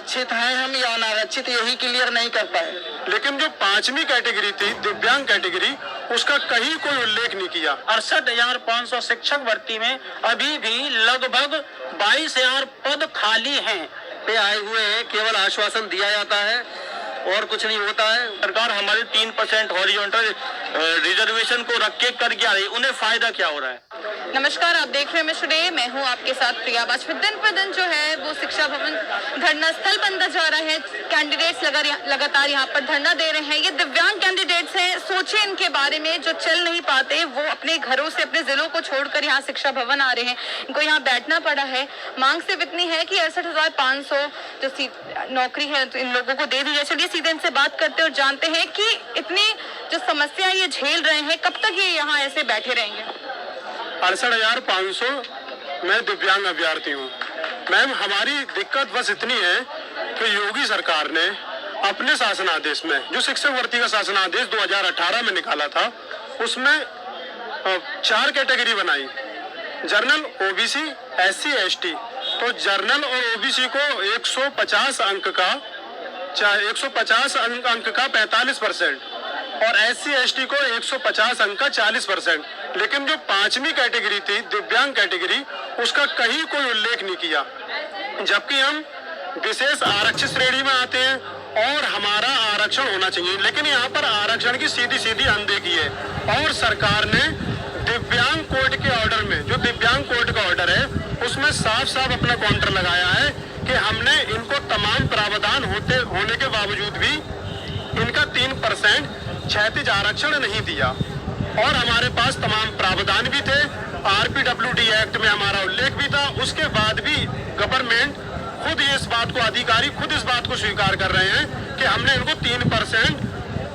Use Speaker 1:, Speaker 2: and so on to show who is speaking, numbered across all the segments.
Speaker 1: आरक्षित हैं हम या अनारक्षित, यही क्लियर नहीं कर पाए।
Speaker 2: लेकिन जो 5वीं कैटेगरी थी, दिव्यांग कैटेगरी, उसका कहीं कोई उल्लेख नहीं किया।
Speaker 3: 68,500 शिक्षक भर्ती में अभी भी लगभग 22,000 पद खाली हैं।
Speaker 1: पे आए हुए हैं, केवल आश्वासन दिया जाता है और कुछ नहीं होता है।
Speaker 3: सरकार हमारे 3% हॉरिजॉन्टल रिजर्वेशन को रख के कर क्या रही, उन्हें फायदा क्या हो रहा है?
Speaker 4: नमस्कार, आप देख रहे हैं मिशन डे, मैं हूं आपके साथ प्रिया। आज दिन पर दिन जो है वो शिक्षा भवन धरना स्थल बनता जा रहा है। कैंडिडेट्स लगातार यहां पर धरना दे रहे हैं। ये दिव्यांग कैंडिडेट्स हैं, सोचे इनके बारे में, जो चल नहीं पाते, वो अपने घरों से, अपने जिलों को छोड़कर यहाँ शिक्षा भवन आ रहे हैं। इनको यहाँ बैठना पड़ा है। मांग सिर्फ इतनी है कि 68,500 जो नौकरी है तो इन लोगों को दे दी जाए। चलिए सीधे इनसे बात करते और जानते हैं कि इतनी जो समस्या ये झेल रहे हैं, कब तक ये यहाँ ऐसे बैठे रहेंगे।
Speaker 2: 68,500 मैं दिव्यांग अभ्यर्थी हूँ। मैम, हमारी दिक्कत बस इतनी है कि योगी सरकार ने अपने शासनादेश में, जो शिक्षक भर्ती का शासनादेश 2018 में निकाला था, उसमें 4 कैटेगरी बनाई, जर्नल, ओबीसी, एससी, एसटी। तो जर्नल और ओबीसी को 150 अंक का 45% और एससी एसटी को 150 अंक का 40%। लेकिन जो 5वीं कैटेगरी थी, दिव्यांग कैटेगरी, उसका कहीं कोई उल्लेख नहीं किया। जबकि हम विशेष आरक्षित श्रेणी में आते हैं और हमारा आरक्षण होना चाहिए, लेकिन यहाँ पर आरक्षण की सीधी सीधी अनदेखी है। और सरकार ने दिव्यांग कोर्ट के ऑर्डर में, जो दिव्यांग कोर्ट का ऑर्डर है, उसमें साफ साफ अपना काउंटर लगाया है कि हमने इनको तमाम प्रावधान होने के बावजूद भी इनका 3% क्षैतिज आरक्षण नहीं दिया। और हमारे पास तमाम प्रावधान भी थे, आरपीडब्ल्यूडी एक्ट में हमारा उल्लेख भी था। उसके बाद भी गवर्नमेंट खुद इस बात को, अधिकारी खुद इस बात को स्वीकार कर रहे हैं कि हमने इनको 3%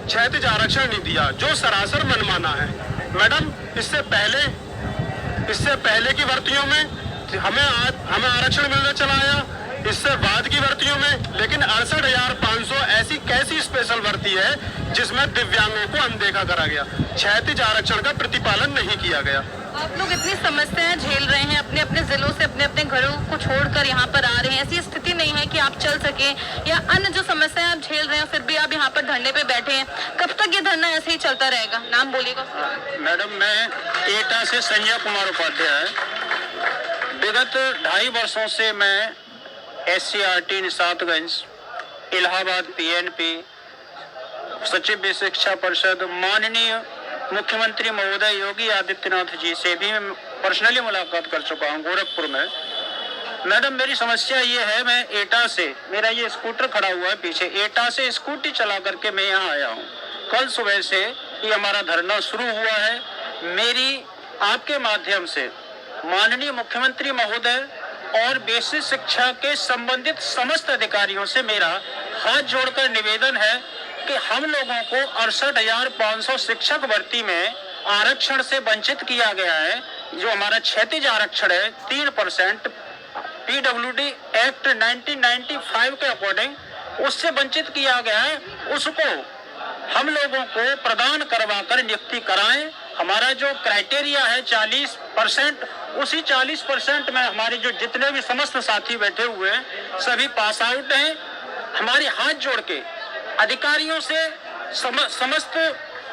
Speaker 2: क्षैतिज आरक्षण नहीं दिया, जो सरासर मनमाना है। मैडम, इससे पहले की भर्तियों में हमें आरक्षण मिलने चला आया, इससे बाद की भर्तियों में। लेकिन 68,500 ऐसी कैसी स्पेशल भर्ती है जिसमें दिव्यांगों को अनदेखा करा गया, क्षैतिज आरक्षण का प्रतिपालन नहीं किया गया।
Speaker 4: आप लोग इतनी समस्याएं झेल रहे हैं, अपने अपने जिलों से, अपने अपने घरों को छोड़कर यहाँ पर आ रहे हैं। ऐसी स्थिति नहीं है कि आप चल सके, या अन्य जो समस्याएं आप झेल रहे हैं, फिर भी आप यहाँ पर धरने पे बैठे हैं। कब तक ये धरना ऐसे ही चलता रहेगा? नाम बोलिएगा।
Speaker 3: मैडम, मैं एटा से संजय कुमार उपाध्याय। विगत 2.5 वर्षों से मैं SCRT निशातगंज, इलाहाबाद PNP, सचिव शिक्षा परिषद, माननीय मुख्यमंत्री महोदय योगी आदित्यनाथ जी से भी मैं पर्सनली मुलाकात कर चुका हूं गोरखपुर में। मैडम, मेरी समस्या ये है, मैं एटा से, मेरा ये स्कूटर खड़ा हुआ है पीछे, एटा से स्कूटी चला करके मैं यहाँ आया हूँ। कल सुबह से ये हमारा धरना शुरू हुआ है। मेरी आपके माध्यम से माननीय मुख्यमंत्री महोदय और बेसिक शिक्षा के संबंधित समस्त अधिकारियों से मेरा हाथ जोड़कर निवेदन है कि हम लोगों को 68,500 शिक्षक भर्ती में आरक्षण से वंचित किया गया है। जो हमारा क्षैतिज आरक्षण है 3% PWD एक्ट 1995 के अकॉर्डिंग, उससे वंचित किया गया है। उसको हम लोगों को प्रदान करवाकर नियुक्ति कराएं। हमारा जो क्राइटेरिया है 40%, उसी 40% में हमारे जो जितने भी समस्त साथी बैठे हुए हैं सभी पास आउट हैं। हमारी हाथ जोड़ के अधिकारियों से, समस्त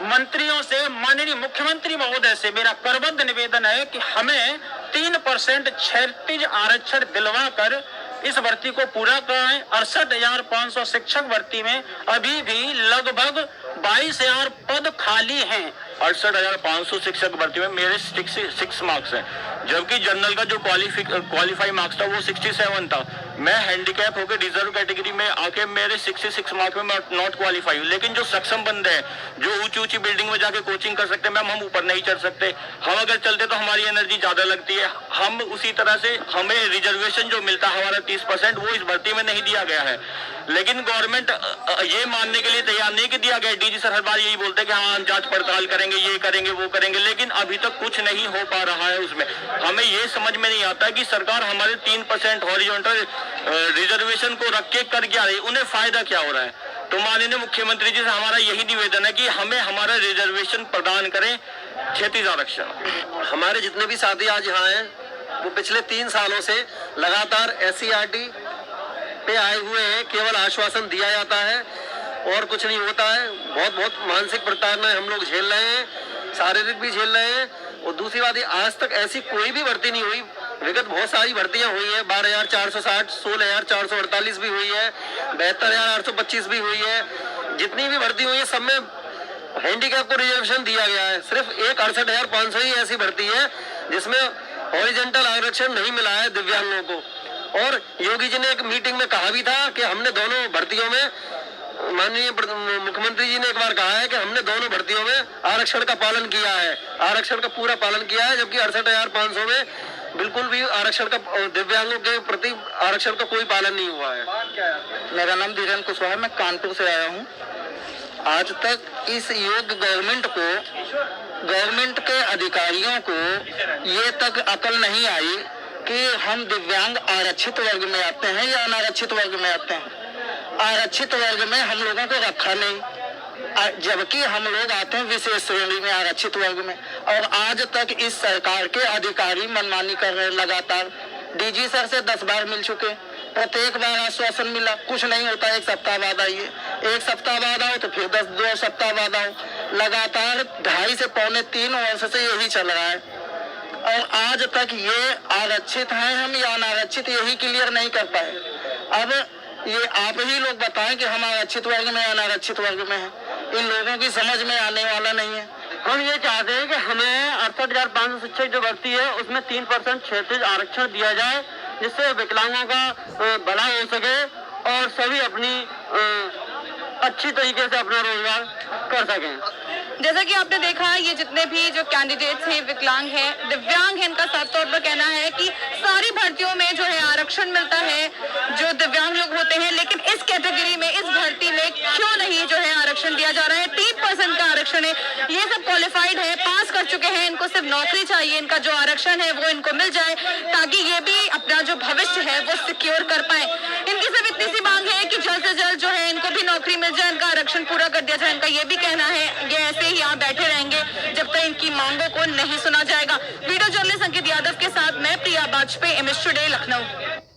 Speaker 3: मंत्रियों से, माननीय मुख्यमंत्री महोदय से मेरा करबद्ध निवेदन है कि हमें 3% क्षैतिज आरक्षण दिलवा कर इस भर्ती को पूरा कराएं। 68,500 शिक्षक भर्ती में अभी भी लगभग 22,000 पद खाली हैं।
Speaker 5: 68,500 शिक्षक भर्ती में मेरे 66 मार्क्स हैं, जबकि जनरल का जो क्वालिफाई मार्क्स था वो 67 था। मैं हैंडीकैप होकर रिजर्व कैटेगरी में आके मेरे 66 मार्क्स में नॉट क्वालिफाई हूँ। लेकिन जो सक्षम बंदे हैं, जो ऊंची ऊंची बिल्डिंग में जाके कोचिंग कर सकते हैं, मैम, हम ऊपर नहीं चढ़ सकते। हम अगर चलते तो हमारी एनर्जी ज्यादा लगती है। हम उसी तरह से हमें रिजर्वेशन जो मिलता है हमारा 30%, वो इस भर्ती में नहीं दिया गया है। लेकिन गवर्नमेंट ये मानने के लिए तैयार नहीं कि दिया गया। डीजी सर हर बार यही बोलते हैं कि हाँ, हम जांच पड़ताल करेंगे, ये करेंगे, वो करेंगे, लेकिन अभी तक कुछ नहीं हो पा रहा है। उसमें हमें ये समझ में नहीं आता कि सरकार हमारे 3% हॉरिजॉन्टल रिजर्वेशन को रख के कर क्या रही, उन्हें फायदा क्या हो रहा है। तो माननीय मुख्यमंत्री जी से हमारा यही निवेदन है कि हमें हमारा रिजर्वेशन प्रदान करें, क्षैतिज आरक्षण।
Speaker 1: हमारे जितने भी साथी आज यहाँ हैं, वो पिछले 3 सालों से लगातार SCRT पे आए हुए हैं, केवल आश्वासन दिया जाता है और कुछ नहीं होता है। बहुत बहुत मानसिक प्रताड़ना हम लोग झेल रहे हैं, शारीरिक भी झेल रहे हैं। और दूसरी बात, आज तक ऐसी कोई भी भर्ती नहीं हुई। विगत बहुत सारी भर्तियां हुई है, 12,460, 16,448 भी हुई है, 72,825 भी हुई है। जितनी भी भर्ती हुई है सब में हैंडीकैप को रिजर्वेशन दिया गया है। सिर्फ एक 68,500 ही ऐसी भर्ती है जिसमें हॉरिजॉन्टल आरक्षण नहीं मिला है दिव्यांगों को। और योगी जी ने एक मीटिंग में कहा भी था कि हमने दोनों भर्तियों में, माननीय मुख्यमंत्री जी ने एक बार कहा है कि हमने दोनों भर्तियों में आरक्षण का पालन किया है, आरक्षण का पूरा पालन किया है। जबकि 68,500 में बिल्कुल भी आरक्षण का, दिव्यांगों के प्रति आरक्षण का कोई पालन नहीं हुआ है।
Speaker 3: मेरा नाम धीरेन्द्र कुशवाहा है, मैं कानपुर से आया हूँ। आज तक इस योग्य गवर्नमेंट के अधिकारियों को ये तक अकल नहीं आई कि हम दिव्यांग आरक्षित वर्ग में आते हैं या अनारक्षित वर्ग में आते हैं। आरक्षित वर्ग में हम लोगों को रखा नहीं, जबकि हम लोग आते हैं विशेष श्रेणी में, आरक्षित वर्ग में। और आज तक इस सरकार के अधिकारी मनमानी कर रहे हैं लगातार। डीजी सर से 10 बार मिल चुके, प्रत्येक बार आश्वासन मिला, कुछ नहीं होता। एक सप्ताह बाद आइए, एक सप्ताह बाद आओ तो फिर 2 सप्ताह बाद आओ। लगातार 2.5 से पौने 3 वर्ष से यही चल रहा है। और आज तक ये आरक्षित हैं हम या अनारक्षित, यही क्लियर नहीं कर पाए। अब ये आप ही लोग बताएं कि हम आरक्षित वर्ग में अनारक्षित वर्ग में हैं। इन लोगों की समझ में आने वाला नहीं है।
Speaker 1: हम ये चाहते हैं कि हमें 68,500 शिक्षक जो भर्ती है उसमें 3% क्षेत्रीय आरक्षण दिया जाए, जिससे विकलांगों का भला हो सके और सभी अपनी अच्छी तरीके से अपना रोजगार कर सकें।
Speaker 4: जैसा कि आपने देखा, ये जितने भी जो कैंडिडेट्स हैं, विकलांग हैं, दिव्यांग हैं, इनका साफ तौर पर कहना है कि सारी भर्तियों में जो है आरक्षण मिलता है जो दिव्यांग लोग होते हैं, लेकिन इस कैटेगरी में, इस भर्ती में क्यों नहीं जो है आरक्षण दिया जा रहा है। 3% का आरक्षण है, ये सब क्वालिफाइड है, पास कर चुके हैं, इनको सिर्फ नौकरी चाहिए, इनका जो आरक्षण है वो इनको मिल जाए ताकि ये भी अपना जो भविष्य है वो सिक्योर कर पाए। इनकी सिर्फ इतनी सी मांग है कि जल्द से जल्द जो है इनको भी नौकरी मिल जाए, इनका आरक्षण पूरा कर दिया जाए। इनका ये भी कहना है ये ऐसे ही यहाँ बैठे रहेंगे जब तक इनकी मांगों को नहीं सुना जाएगा। वीडियो जर्नलिस्ट अंकित यादव के साथ मैं प्रिया वाजपेयी, MS टुडे, लखनऊ।